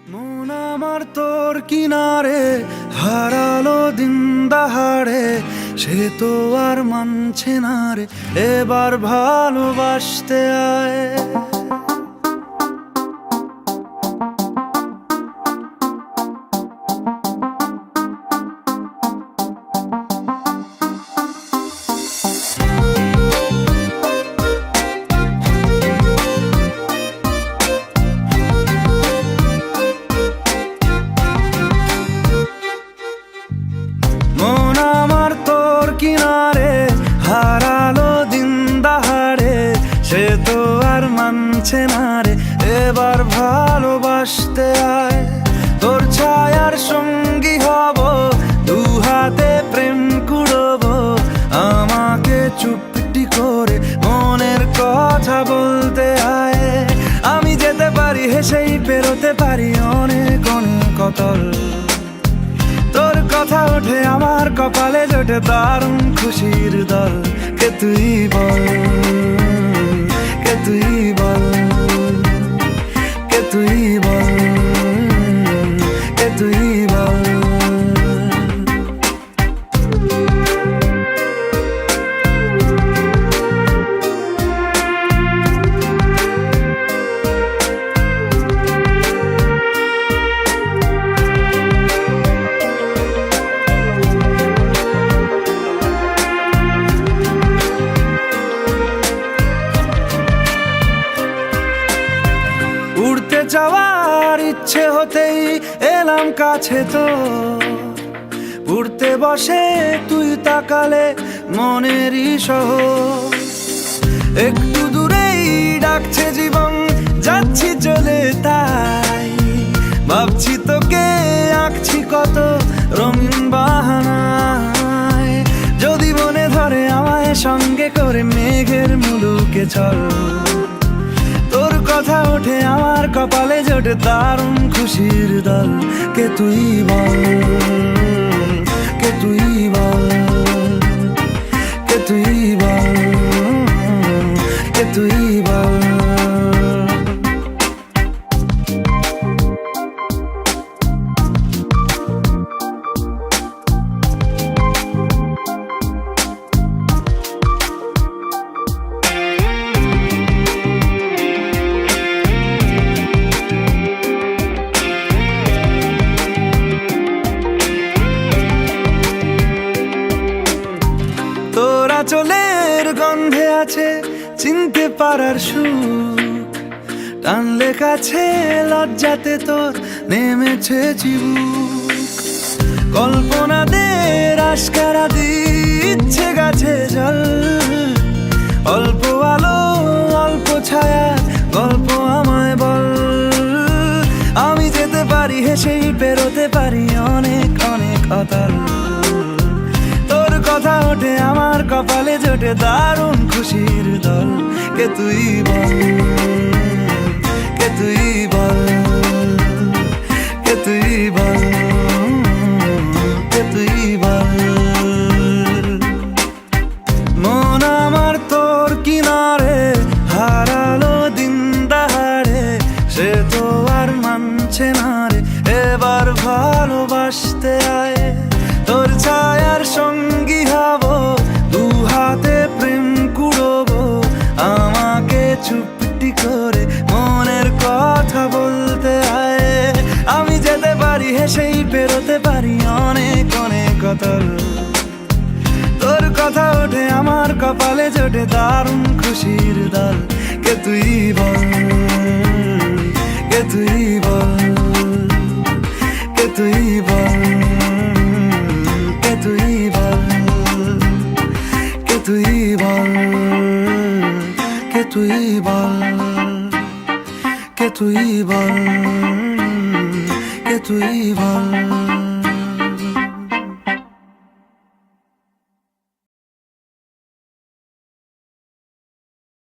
মন আমার তোর কিনারে হারালো দিন দাহাড়ে, সে তো আর মানছে না রে এবার ভালোবাসতে আয়। মন আমার তোর কিনারে হারালো দিন দাহাড়ে, সে তো আর মানছে না রে এবার ভালোবাসতে আয়। তোর ছায়ার সঙ্গী হব, দু হাতে প্রেম কুড়বো, আমাকে চুপটি করে মনের কথা বলতে আয়। আমি যেতে পারি হেসেই পেরোতে পারি অনেক অনেক অতল, তোর কথা ওঠে আমার কপালে জোটে দারুণ খুশির দল। কে তুই বল, কে তুই বল, কে তুই বল, কে তুই বল। উড়তে যাওয়ার ইচ্ছে হতেই এলাম কাছে তো, উড়তে বসে তুই তাকালে মনেরই শহর। একটু দূরেই ডাকছে জীবন, যাচ্ছি চলে তাই ভাবছি তোকে আঁকছি কত রঙিন বাহানায়। যদি মনে ধরে আমায় সঙ্গে করে মেঘের মুলুকে চল, তোর কথা ওঠে আমার কপালে জোটে দারুণ খুশির দল। কে তুই বল, কে তুই বল, কে তুই বল, কে তুই বল। তোরা চলের গন্ধে আছে চিনতে পারার সুখ, টানলে কাছে লজ্জাতে তোর নেমেছে চিবুক। কল্পনাদের আশকারা দিচ্ছে গাছে জল, অল্প আলো অল্প ছায়া গল্প আমায় বল। আমি যেতে পারি হেসেই পেরোতে পারি অনেক অনেক অতল, তোর কথা ওঠে আমার কপালে জোটে দারুণ খুশির দল। কে তুই বল, কে তুই বল, কে তুই বল, কে তুই বল। মন আমার তোর কিনারে হারালো দিন দাহাড়ে, সে তো আর মানছে না রে এবার ভালোবাসতে আয়। তোর ছায়ার সঙ্গী হব, দু হাতে প্রেম কুড়বো, আমাকে চুপটি করে মনের কথা বলতে আয়। আমি যেতে পারি হেসেই পেরোতে পারি অনেক অনেক অতল, তোর কথা ওঠে আমার কপালে জোটে দারুণ খুশির দল। কে তুই বল, কে তুই বল, কে তুই বল, কে তুই বল, কে তুই বল, কে তুই বল, কে তুই বল, কে তুই বল।